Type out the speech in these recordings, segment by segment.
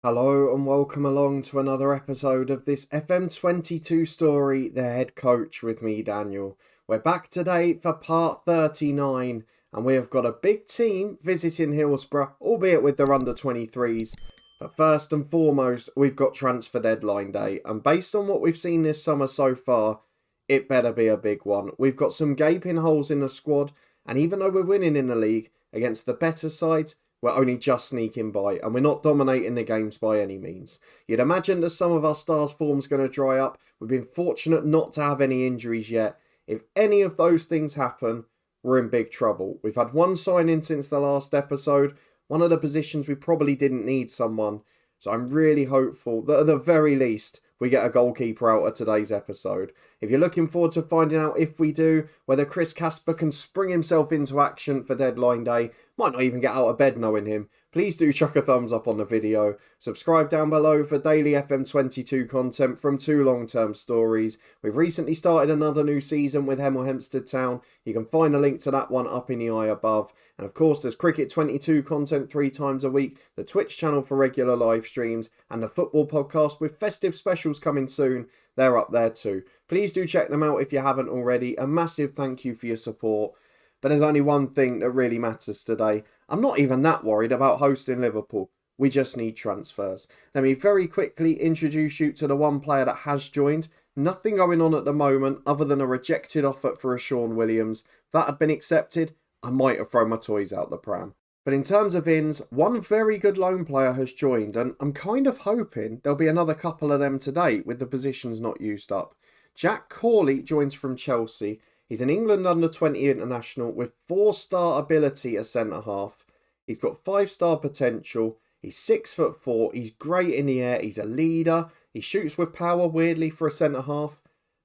Hello and welcome along to another episode of this FM22 story, The Head Coach, with me, Daniel. We're back today for part 39 and we have got a big team visiting Hillsborough, albeit with their under-23s. But first and foremost, we've got transfer deadline day, and based on what we've seen this summer so far, it better be a big one. We've got some gaping holes in the squad, and even though we're winning in the league against the better sides, we're only just sneaking by, and we're not dominating the games by any means. You'd imagine that some of our stars' form's going to dry up. We've been fortunate not to have any injuries yet. If any of those things happen, we're in big trouble. We've had one signing since the last episode, one of the positions we probably didn't need someone. So I'm really hopeful that at the very least, we get a goalkeeper out of today's episode. If you're looking forward to finding out if we do, whether Chris Casper can spring himself into action for deadline day, might not even get out of bed knowing him, please do chuck a thumbs up on the video. Subscribe down below for daily FM22 content from two long-term stories. We've recently started another new season with Hemel Hempstead Town. You can find a link to that one up in the eye above. And of course, there's Cricket 22 content 3 times a week, the Twitch channel for regular live streams, and the football podcast with festive specials coming soon. They're up there too. Please do check them out if you haven't already. A massive thank you for your support. But there's only one thing that really matters today. I'm not even that worried about hosting Liverpool. We just need transfers. Let me very quickly introduce you to the one player that has joined. Nothing going on at the moment other than a rejected offer for a Sean Williams. If that had been accepted, I might have thrown my toys out the pram. But in terms of ins, one very good loan player has joined, and I'm kind of hoping there'll be another couple of them today with the positions not used up. Jack Corley joins from Chelsea. He's an England under-20 international with 4-star ability as centre-half. He's got 5-star potential. He's 6'4". He's great in the air. He's a leader. He shoots with power, weirdly, for a centre-half.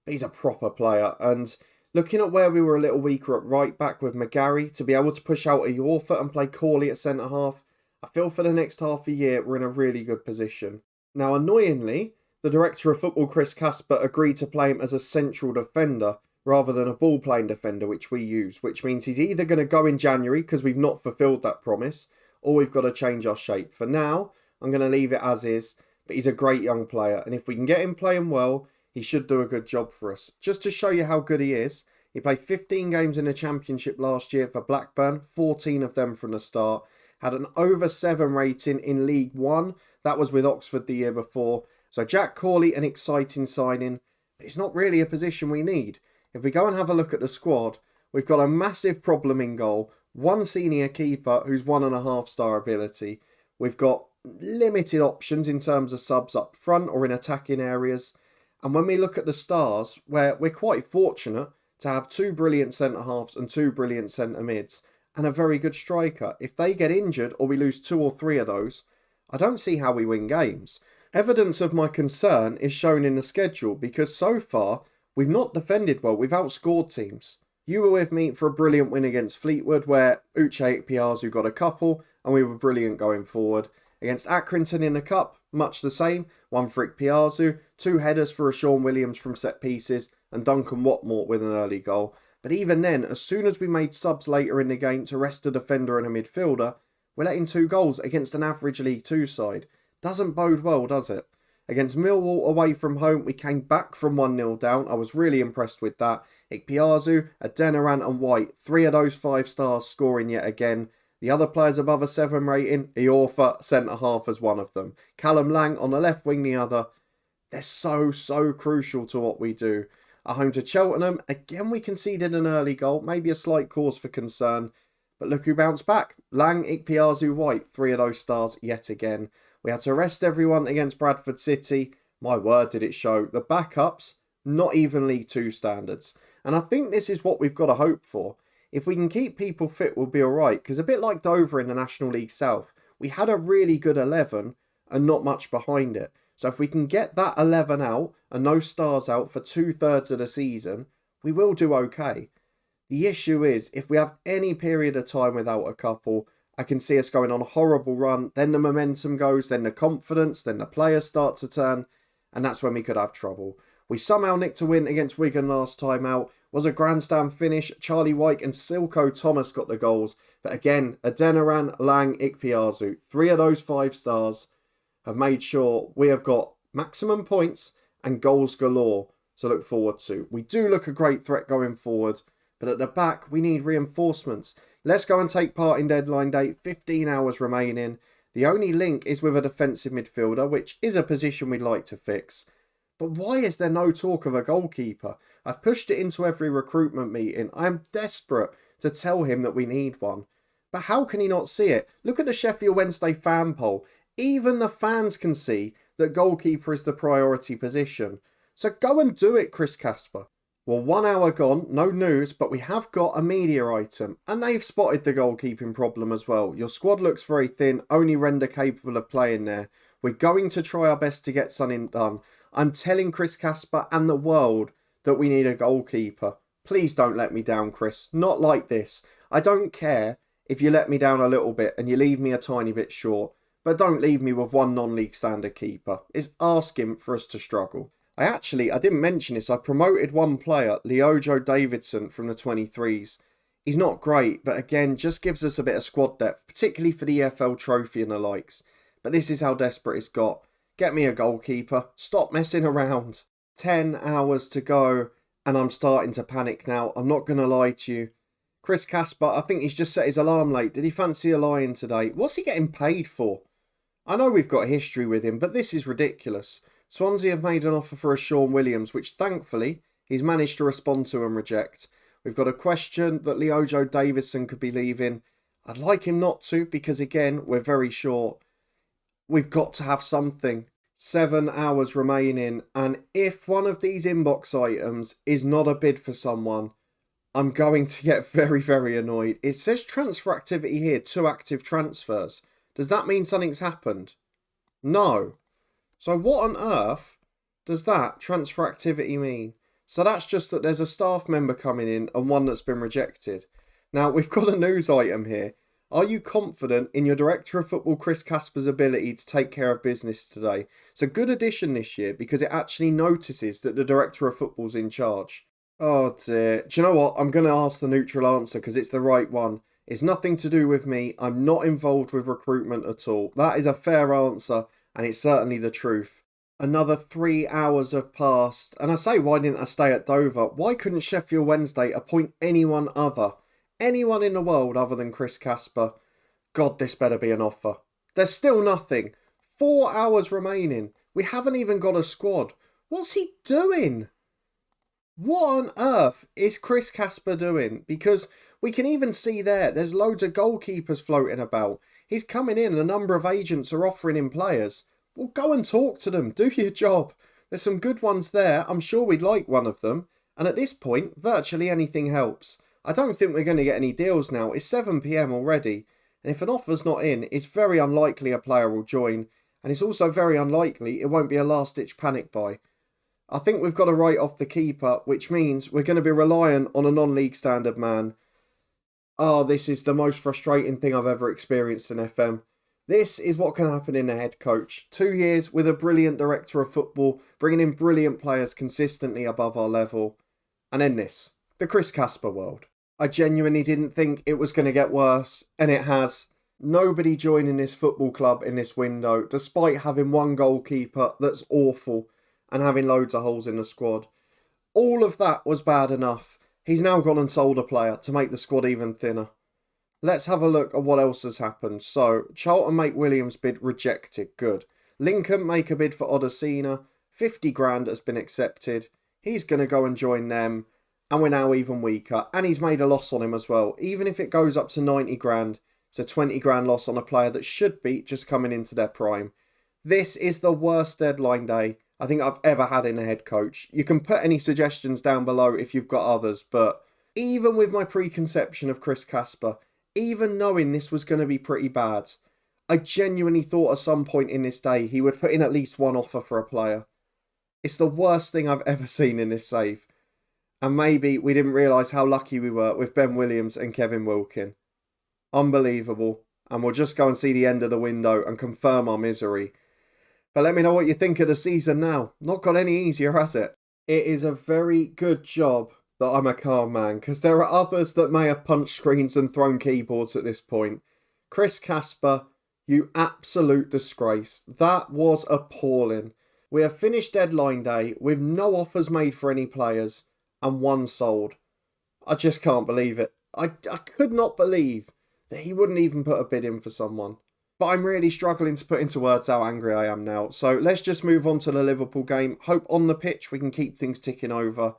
But he's a proper player. And looking at where we were a little weaker at right-back with McGarry, to be able to push out a Yorfer and play Corley at centre-half, I feel for the next half a year we're in a really good position. Now, annoyingly, the director of football, Chris Casper, agreed to play him as a central defender, rather than a ball-playing defender, which we use, which means he's either going to go in January because we've not fulfilled that promise, or we've got to change our shape. For now, I'm going to leave it as is, but he's a great young player, and if we can get him playing well, he should do a good job for us. Just to show you how good he is, he played 15 games in the Championship last year for Blackburn, 14 of them from the start, had an over 7 rating in League 1, that was with Oxford the year before. So Jack Corley, an exciting signing, but it's not really a position we need. If we go and have a look at the squad, we've got a massive problem in goal. One senior keeper who's 1.5-star ability. We've got limited options in terms of subs up front or in attacking areas. And when we look at the stars, where we're quite fortunate to have 2 brilliant centre-halves and 2 brilliant centre-mids and a very good striker. If they get injured or we lose 2 or 3 of those, I don't see how we win games. Evidence of my concern is shown in the schedule because so far, we've not defended well. We've outscored teams. You were with me for a brilliant win against Fleetwood where Uche Ikpeazu got a couple and we were brilliant going forward. Against Accrington in the Cup, much the same. 1 for Ikpeazu, 2 headers for a Sean Williams from set pieces and Duncan Watmore with an early goal. But even then, as soon as we made subs later in the game to rest a defender and a midfielder, we're letting 2 goals against an average League 2 side. Doesn't bode well, does it? Against Millwall away from home, we came back from 1-0 down. I was really impressed with that. Ikpeazu, Adeniran and White, 3 of those 5 stars scoring yet again. The other players above a 7 rating, Iorfa, centre-half as one of them. Callum Lang on the left wing the other. They're so crucial to what we do. At home to Cheltenham, again we conceded an early goal, maybe a slight cause for concern. But look who bounced back. Lang, Ikpeazu, White, 3 of those stars yet again. We had to rest everyone against Bradford City. My word, did it show. The backups, not even League 2 standards. And I think this is what we've got to hope for. If we can keep people fit, we'll be alright. Because a bit like Dover in the National League South, we had a really good 11 and not much behind it. So if we can get that 11 out and no stars out for 2/3 of the season, we will do okay. The issue is, if we have any period of time without a couple, I can see us going on a horrible run, then the momentum goes, then the confidence, then the players start to turn, and that's when we could have trouble. We somehow nicked a win against Wigan last time out, was a grandstand finish, Charlie White and Silko Thomas got the goals, but again, Adeniran, Lang, Ikpeazu, 3 of those 5 stars, have made sure we have got maximum points and goals galore to look forward to. We do look a great threat going forward, but at the back we need reinforcements. Let's go and take part in deadline day, 15 hours remaining. The only link is with a defensive midfielder, which is a position we'd like to fix. But why is there no talk of a goalkeeper? I've pushed it into every recruitment meeting. I am desperate to tell him that we need one. But how can he not see it? Look at the Sheffield Wednesday fan poll. Even the fans can see that goalkeeper is the priority position. So go and do it, Chris Casper. Well, 1 hour gone, no news, but we have got a media item. And they've spotted the goalkeeping problem as well. Your squad looks very thin, only Render capable of playing there. We're going to try our best to get something done. I'm telling Chris Casper and the world that we need a goalkeeper. Please don't let me down, Chris. Not like this. I don't care if you let me down a little bit and you leave me a tiny bit short. But don't leave me with one non-league standard keeper. It's asking for us to struggle. I didn't mention this. I promoted one player, Leojo Davidson from the 23s. He's not great, but again, just gives us a bit of squad depth, particularly for the EFL Trophy and the likes. But this is how desperate it's got. Get me a goalkeeper. Stop messing around. 10 hours to go, and I'm starting to panic now. I'm not going to lie to you. Chris Casper, I think he's just set his alarm late. Did he fancy a lie-in today? What's he getting paid for? I know we've got a history with him, but this is ridiculous. Swansea have made an offer for a Sean Williams, which thankfully he's managed to respond to and reject. We've got a question that Leojo Davidson could be leaving. I'd like him not to because, again, we're very short. We've got to have something. 7 hours remaining, and if one of these inbox items is not a bid for someone, I'm going to get very, very annoyed. It says transfer activity here, 2 active transfers. Does that mean something's happened? No. So what on earth does that transfer activity mean? So that's just that there's a staff member coming in and one that's been rejected. Now, we've got a news item here. Are you confident in your Director of Football, Chris Casper's ability to take care of business today? It's a good addition this year because it actually notices that the Director of Football's in charge. Oh dear. Do you know what? I'm going to ask the neutral answer because it's the right one. It's nothing to do with me. I'm not involved with recruitment at all. That is a fair answer. And it's certainly the truth. Another 3 hours have passed. And I say, why didn't I stay at Dover? Why couldn't Sheffield Wednesday appoint anyone in the world other than Chris Casper? God, this better be an offer. There's still nothing. 4 hours remaining. We haven't even got a squad. What's he doing? What on earth is Chris Casper doing? Because we can even see there's loads of goalkeepers floating about. He's coming in and a number of agents are offering him players. Well, go and talk to them. Do your job. There's some good ones there. I'm sure we'd like one of them. And at this point, virtually anything helps. I don't think we're going to get any deals now. It's 7 PM already. And if an offer's not in, it's very unlikely a player will join. And it's also very unlikely it won't be a last-ditch panic buy. I think we've got to write off the keeper, which means we're going to be reliant on a non-league standard man. Oh, this is the most frustrating thing I've ever experienced in FM. This is what can happen in a head coach. 2 years with a brilliant director of football, bringing in brilliant players consistently above our level. And then this, the Chris Casper world. I genuinely didn't think it was going to get worse, and it has. Nobody joining this football club in this window, despite having one goalkeeper that's awful and having loads of holes in the squad. All of that was bad enough. He's now gone and sold a player to make the squad even thinner. Let's have a look at what else has happened. So, Charlton make Williams bid rejected. Good. Lincoln make a bid for Odesina. 50 grand has been accepted. He's going to go and join them. And we're now even weaker. And he's made a loss on him as well. Even if it goes up to 90 grand, it's a 20 grand loss on a player that should be just coming into their prime. This is the worst deadline day I think I've ever had in a head coach. You can put any suggestions down below if you've got others, but even with my preconception of Chris Casper, even knowing this was going to be pretty bad, I genuinely thought at some point in this day he would put in at least one offer for a player. It's the worst thing I've ever seen in this save. And maybe we didn't realise how lucky we were with Ben Williams and Kevin Wilkin. Unbelievable. And we'll just go and see the end of the window and confirm our misery. But let me know what you think of the season now. Not got any easier, has it? It is a very good job that I'm a calm man, because there are others that may have punched screens and thrown keyboards at this point. Chris Casper, You absolute disgrace. That was appalling. We have finished deadline day with no offers made for any players and one sold. I just can't believe it. I could not believe that he wouldn't even put a bid in for someone. But I'm really struggling to put into words how angry I am now. So let's just move on to the Liverpool game. Hope on the pitch we can keep things ticking over.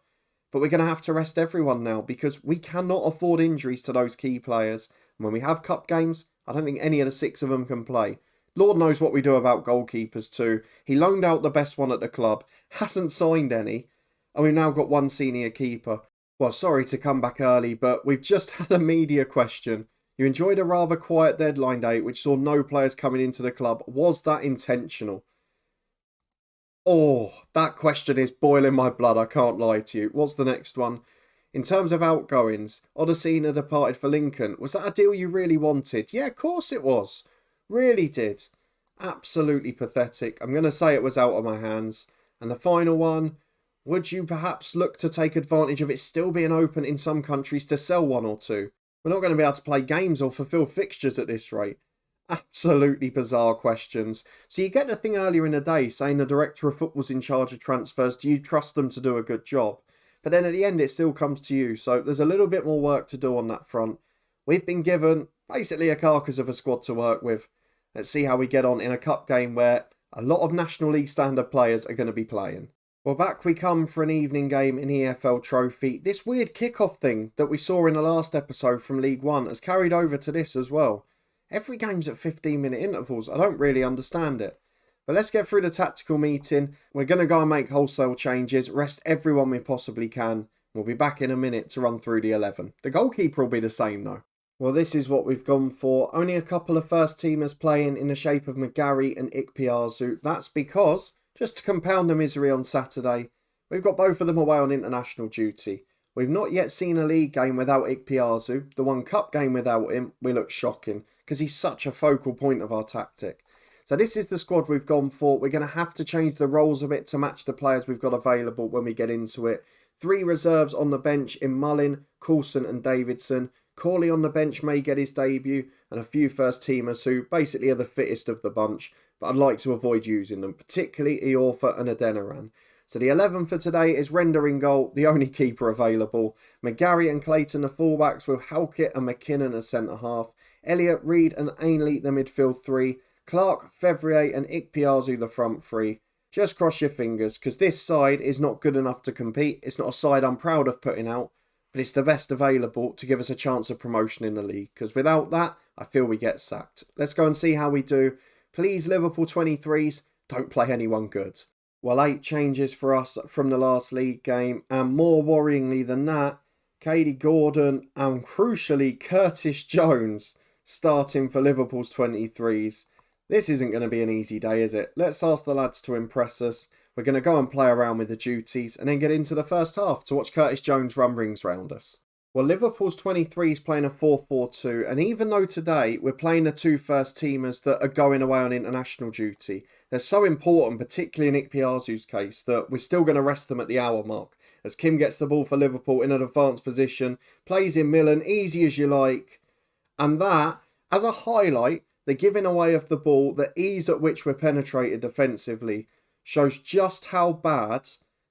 But we're going to have to rest everyone now because we cannot afford injuries to those key players. And when we have cup games, I don't think any of the 6 of them can play. Lord knows what we do about goalkeepers too. He loaned out the best one at the club, hasn't signed any, and we've now got one senior keeper. Well, sorry to come back early, but we've just had a media question. You enjoyed a rather quiet deadline day, which saw no players coming into the club. Was that intentional? Oh, that question is boiling my blood, I can't lie to you. What's the next one? In terms of outgoings, Odesina departed for Lincoln. Was that a deal you really wanted? Yeah, of course it was. Really did. Absolutely pathetic. I'm going to say it was out of my hands. And the final one, would you perhaps look to take advantage of it still being open in some countries to sell one or two? We're not going to be able to play games or fulfill fixtures at this rate. Absolutely bizarre questions. So you get the thing earlier in the day saying the director of football's in charge of transfers. Do you trust them to do a good job? But then at the end it still comes to you. So there's a little bit more work to do on that front. We've been given basically a carcass of a squad to work with. Let's see how we get on in a cup game where a lot of National League standard players are going to be playing. Well, back we come for an evening game in EFL Trophy. This weird kickoff thing that we saw in the last episode from League One has carried over to this as well. Every game's at 15-minute intervals. I don't really understand it. But let's get through the tactical meeting. We're going to go and make wholesale changes, rest everyone we possibly can. We'll be back in a minute to run through the 11. The goalkeeper will be the same though. Well, this is what we've gone for. Only a couple of first teamers playing in the shape of McGarry and Ikpeazu. That's because, just to compound the misery on Saturday, we've got both of them away on international duty. We've not yet seen a league game without Ikpeazu. The one cup game without him, we look shocking because he's such a focal point of our tactic. So this is the squad we've gone for. We're going to have to change the roles a bit to match the players we've got available when we get into it. 3 reserves on the bench in Mullin, Coulson and Davidson. Corley on the bench may get his debut, and a few first teamers who basically are the fittest of the bunch, but I'd like to avoid using them, particularly Iorfa and Adeniran. So the 11 for today is Render in goal, the only keeper available. McGarry and Clayton the fullbacks, with Halkett and McKinnon as centre half. Elliott, Reed and Ainley the midfield 3. Clark, Fevrier and Ikpeazu the front 3. Just cross your fingers, because this side is not good enough to compete. It's not a side I'm proud of putting out, but it's the best available to give us a chance of promotion in the league, because without that, I feel we get sacked. Let's go and see how we do. Please, Liverpool 23s, don't play anyone good. Well, 8 changes for us from the last league game, and more worryingly than that, Katie Gordon and crucially Curtis Jones starting for Liverpool's 23s. This isn't going to be an easy day, is it? Let's ask the lads to impress us. We're going to go and play around with the duties and then get into the first half to watch Curtis Jones run rings round us. Well, Liverpool's 23s playing a 4-4-2, and even though today we're playing the 2 first teamers that are going away on international duty, they're so important, particularly in Ikpeazu's case, that we're still going to rest them at the hour mark. As Kim gets the ball for Liverpool in an advanced position, plays in Millen, easy as you like. And that, as a highlight, the giving away of the ball, the ease at which we're penetrated defensively, shows just how bad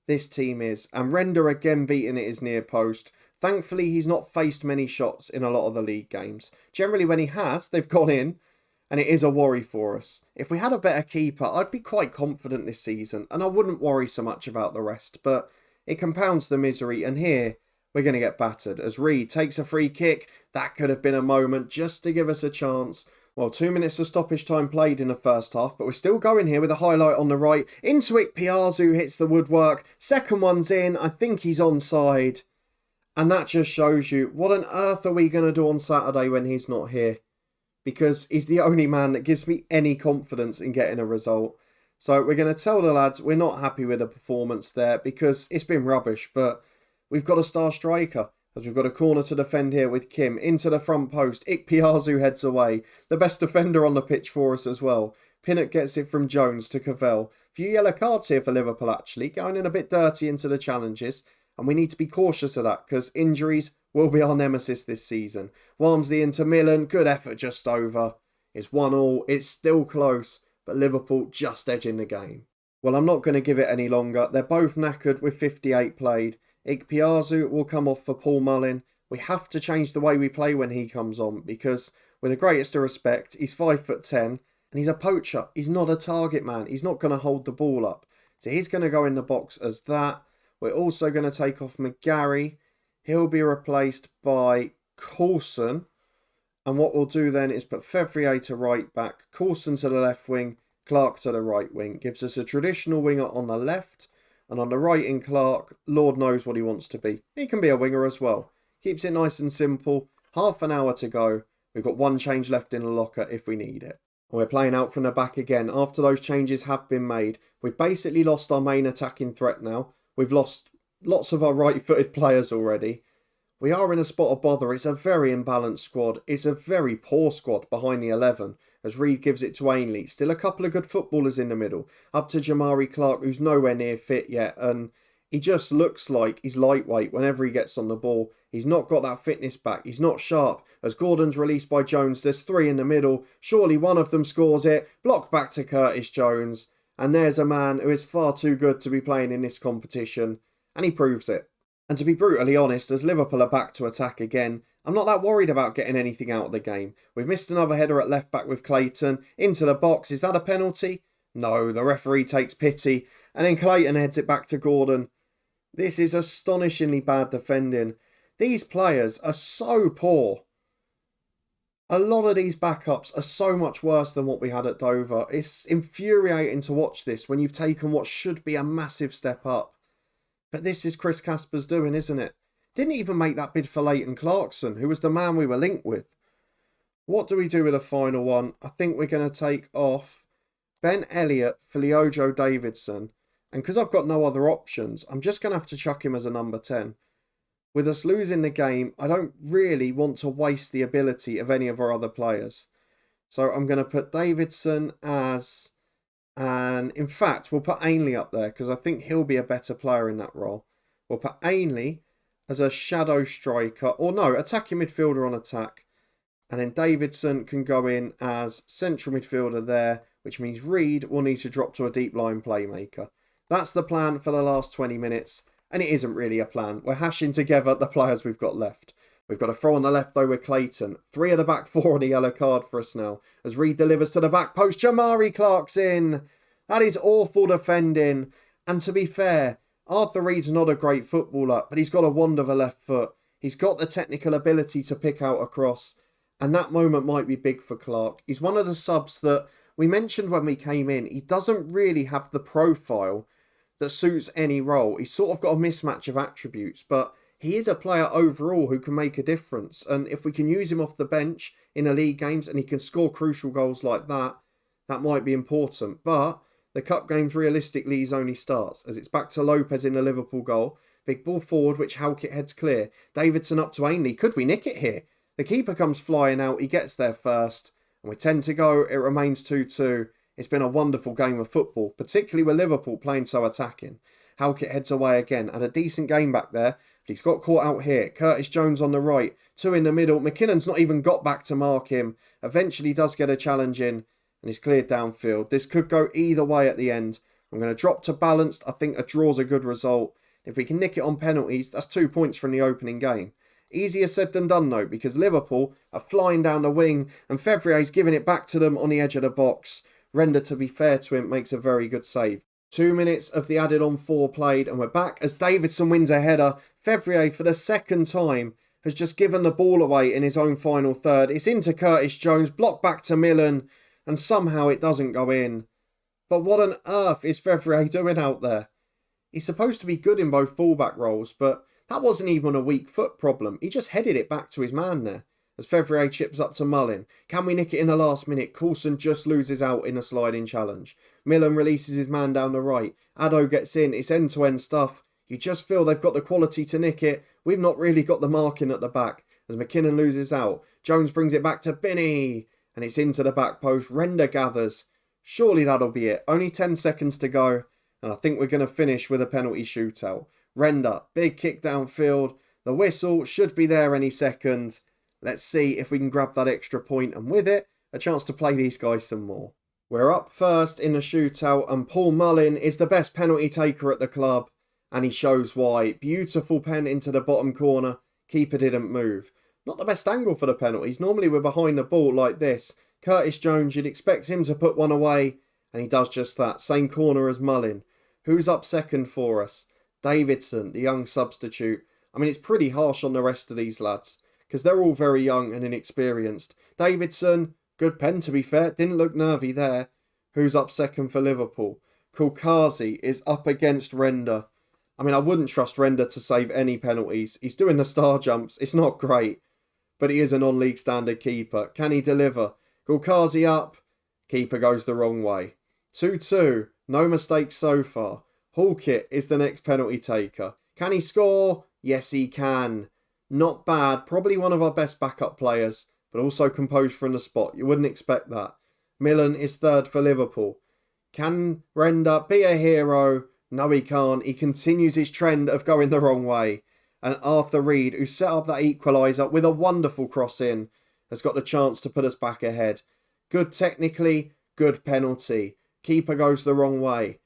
this team is. And Render again beating it his near post. Thankfully, he's not faced many shots in a lot of the league games. Generally, when he has, they've gone in, and it is a worry for us. If we had a better keeper, I'd be quite confident this season, and I wouldn't worry so much about the rest, but it compounds the misery, and here, we're going to get battered. As Reed takes a free kick, that could have been a moment just to give us a chance. Well, 2 minutes of stoppage time played in the first half, but we're still going here with a highlight on the right. Into Ikpeazu hits the woodwork. Second one's in. I think he's onside. And that just shows you, what on earth are we going to do on Saturday when he's not here? Because he's the only man that gives me any confidence in getting a result. So we're going to tell the lads we're not happy with the performance there because it's been rubbish. But we've got a star striker, as we've got a corner to defend here with Kim. Into the front post. Ikpeazu heads away. The best defender on the pitch for us as well. Pinnock gets it from Jones to Cavell. Few yellow cards here for Liverpool actually. Going in a bit dirty into the challenges. And we need to be cautious of that because injuries will be our nemesis this season. Walmsley into Millen. Good effort just over. It's 1-1, it's still close, but Liverpool just edging the game. Well, I'm not going to give it any longer. They're both knackered with 58 played. Ikpeazu will come off for Paul Mullin. We have to change the way we play when he comes on because, with the greatest of respect, he's 5'10" and he's a poacher. He's not a target man. He's not going to hold the ball up. So he's going to go in the box as that. We're also going to take off McGarry. He'll be replaced by Coulson. And what we'll do then is put Fevrier to right back, Coulson to the left wing, Clark to the right wing. Gives us a traditional winger on the left. And on the right in Clark, Lord knows what he wants to be. He can be a winger as well. Keeps it nice and simple. Half an hour to go. We've got one change left in the locker if we need it. And we're playing out from the back again. After those changes have been made, we've basically lost our main attacking threat now. We've lost lots of our right-footed players already. We are in a spot of bother. It's a very imbalanced squad. It's a very poor squad behind the 11 as Reed gives it to Ainley. Still a couple of good footballers in the middle. Up to Jamari Clark, who's nowhere near fit yet. And he just looks like he's lightweight whenever he gets on the ball. He's not got that fitness back. He's not sharp. As Gordon's released by Jones, there's three in the middle. Surely one of them scores it. Blocked back to Curtis Jones. And there's a man who is far too good to be playing in this competition. And he proves it. And to be brutally honest, as Liverpool are back to attack again, I'm not that worried about getting anything out of the game. We've missed another header at left back with Clayton. Into the box. Is that a penalty? No, the referee takes pity. And then Clayton heads it back to Gordon. This is astonishingly bad defending. These players are so poor. A lot of these backups are so much worse than what we had at Dover. It's infuriating to watch this when you've taken what should be a massive step up. But this is Chris Casper's doing, isn't it? Didn't even make that bid for Leighton Clarkson, who was the man we were linked with. What do we do with the final one? I think we're going to take off Ben Elliott for Leojo Davidson. And because I've got no other options, I'm just going to have to chuck him as a number 10. With us losing the game, I don't really want to waste the ability of any of our other players. So I'm going to put Davidson as... And in fact, we'll put Ainley up there because I think he'll be a better player in that role. We'll put Ainley as a shadow striker, or no, attacking midfielder on attack. And then Davidson can go in as central midfielder there, which means Reed will need to drop to a deep line playmaker. That's the plan for the last 20 minutes, and it isn't really a plan. We're hashing together the players we've got left. We've got a throw on the left though with Clayton. 3 of the back 4 on a yellow card for us now. As Reed delivers to the back post, Jamari Clark's in. That is awful defending. And to be fair, Arthur Reed's not a great footballer, but he's got a wand of a left foot. He's got the technical ability to pick out a cross. And that moment might be big for Clark. He's one of the subs that we mentioned when we came in. He doesn't really have the profile that suits any role. He's sort of got a mismatch of attributes, but he is a player overall who can make a difference. And if we can use him off the bench in the league games and he can score crucial goals like that, that might be important. But the cup games, realistically, his only starts, as it's back to Lopez in the Liverpool goal. Big ball forward, which Halkett heads clear. Davidson up to Ainley. Could we nick it here? The keeper comes flying out. He gets there first. And with 10 to go, it remains 2-2. It's been a wonderful game of football, particularly with Liverpool playing so attacking. Halkett heads away again. Had a decent game back there, but he's got caught out here. Curtis Jones on the right. 2 in the middle. McKinnon's not even got back to mark him. Eventually does get a challenge in. And he's cleared downfield. This could go either way at the end. I'm going to drop to balanced. I think a draw's a good result. If we can nick it on penalties, that's 2 points from the opening game. Easier said than done though, because Liverpool are flying down the wing and Fevrier's giving it back to them on the edge of the box. Render, to be fair to him, makes a very good save. 2 minutes of the added on 4 played and we're back as Davidson wins a header. Fevrier, for the second time, has just given the ball away in his own final third. It's into Curtis Jones, blocked back to Millen, and somehow it doesn't go in. But what on earth is Fevrier doing out there? He's supposed to be good in both fullback roles, but that wasn't even a weak foot problem. He just headed it back to his man there. As Fevrier chips up to Mullin. Can we nick it in the last minute? Coulson just loses out in a sliding challenge. Millen releases his man down the right. Addo gets in. It's end-to-end stuff. You just feel they've got the quality to nick it. We've not really got the marking at the back. As McKinnon loses out. Jones brings it back to Binney. And it's into the back post. Render gathers. Surely that'll be it. Only 10 seconds to go. And I think we're going to finish with a penalty shootout. Render. Big kick downfield. The whistle should be there any second. Let's see if we can grab that extra point. And with it, a chance to play these guys some more. We're up first in a shootout, and Paul Mullin is the best penalty taker at the club, and he shows why. Beautiful pen into the bottom corner. Keeper didn't move. Not the best angle for the penalties. Normally we're behind the ball like this. Curtis Jones, you'd expect him to put one away, and he does just that. Same corner as Mullin. Who's up second for us? Davidson, the young substitute. I mean, it's pretty harsh on the rest of these lads, because they're all very young and inexperienced. Davidson, good pen to be fair, didn't look nervy there. Who's up second for Liverpool? Kulkazi is up against Render. I mean, I wouldn't trust Render to save any penalties. He's doing the star jumps, it's not great, but he is a non-league standard keeper. Can he deliver? Kulkazi up, keeper goes the wrong way. 2-2, no mistakes so far. Hallkit is the next penalty taker. Can he score? Yes, he can. Not bad, probably one of our best backup players, but also composed from the spot. You wouldn't expect that. Millen is third for Liverpool. Can Render be a hero? No, he can't. He continues his trend of going the wrong way. And Arthur Reed, who set up that equaliser with a wonderful cross in, has got the chance to put us back ahead. Good technically, good penalty. Keeper goes the wrong way.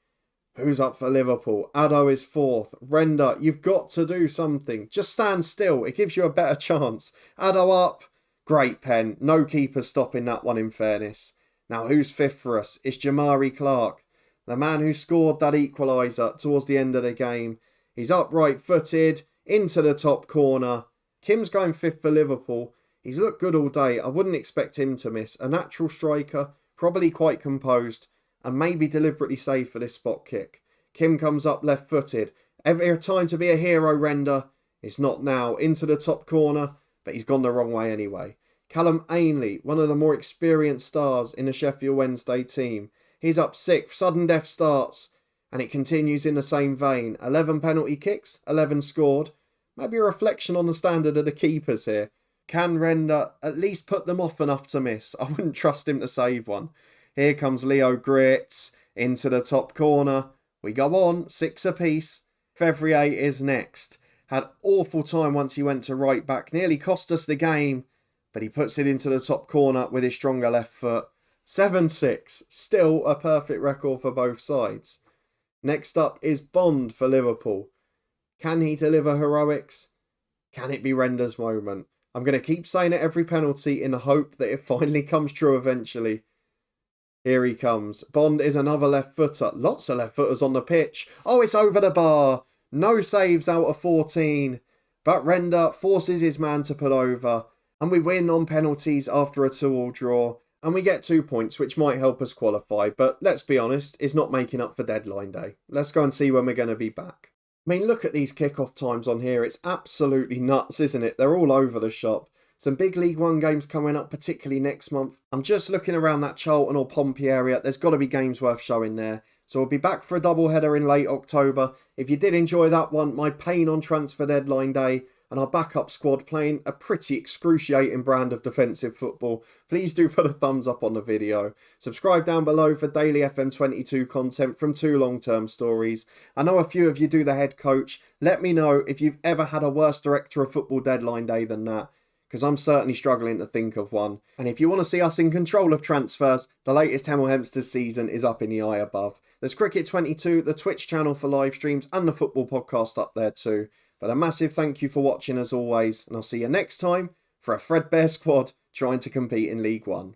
Who's up for Liverpool? Addo is fourth. Render, you've got to do something. Just stand still. It gives you a better chance. Addo up. Great pen. No keeper stopping that one in fairness. Now who's fifth for us? It's Jamari Clark, the man who scored that equaliser towards the end of the game. He's upright footed into the top corner. Kim's going fifth for Liverpool. He's looked good all day. I wouldn't expect him to miss. A natural striker, probably quite composed, and maybe deliberately saved for this spot kick. Kim comes up left footed. Every time to be a hero, Render. It's not now. Into the top corner, but he's gone the wrong way anyway. Callum Ainley, one of the more experienced stars in the Sheffield Wednesday team. He's up sixth. Sudden death starts, and it continues in the same vein. 11 penalty kicks, 11 scored. Maybe a reflection on the standard of the keepers here. Can Render at least put them off enough to miss? I wouldn't trust him to save one. Here comes Leo Gritz into the top corner. We go on, 6 apiece. Fevrier is next. Had awful time once he went to right back. Nearly cost us the game, but he puts it into the top corner with his stronger left foot. 7-6. Still a perfect record for both sides. Next up is Bond for Liverpool. Can he deliver heroics? Can it be Render's moment? I'm going to keep saying it every penalty in the hope that it finally comes true eventually. Here he comes. Bond is another left footer. Lots of left footers on the pitch. Oh, it's over the bar. No saves out of 14. But Render forces his man to put over. And we win on penalties after a 2-2 draw. And we get 2 points, which might help us qualify. But let's be honest, it's not making up for deadline day. Let's go and see when we're going to be back. I mean, look at these kickoff times on here. It's absolutely nuts, isn't it? They're all over the shop. Some big League One games coming up, particularly next month. I'm just looking around that Charlton or Pompey area. There's got to be games worth showing there. So we'll be back for a double header in late October. If you did enjoy that one, my pain on transfer deadline day and our backup squad playing a pretty excruciating brand of defensive football, please do put a thumbs up on the video. Subscribe down below for daily FM22 content from 2 long-term stories. I know a few of you do the head coach. Let me know if you've ever had a worse director of football deadline day than that, because I'm certainly struggling to think of one. And if you want to see us in control of transfers, the latest Hemel Hempstead season is up in the eye above. There's Cricket22, the Twitch channel for live streams, and the football podcast up there too. But a massive thank you for watching as always, and I'll see you next time for a threadbare squad trying to compete in League One.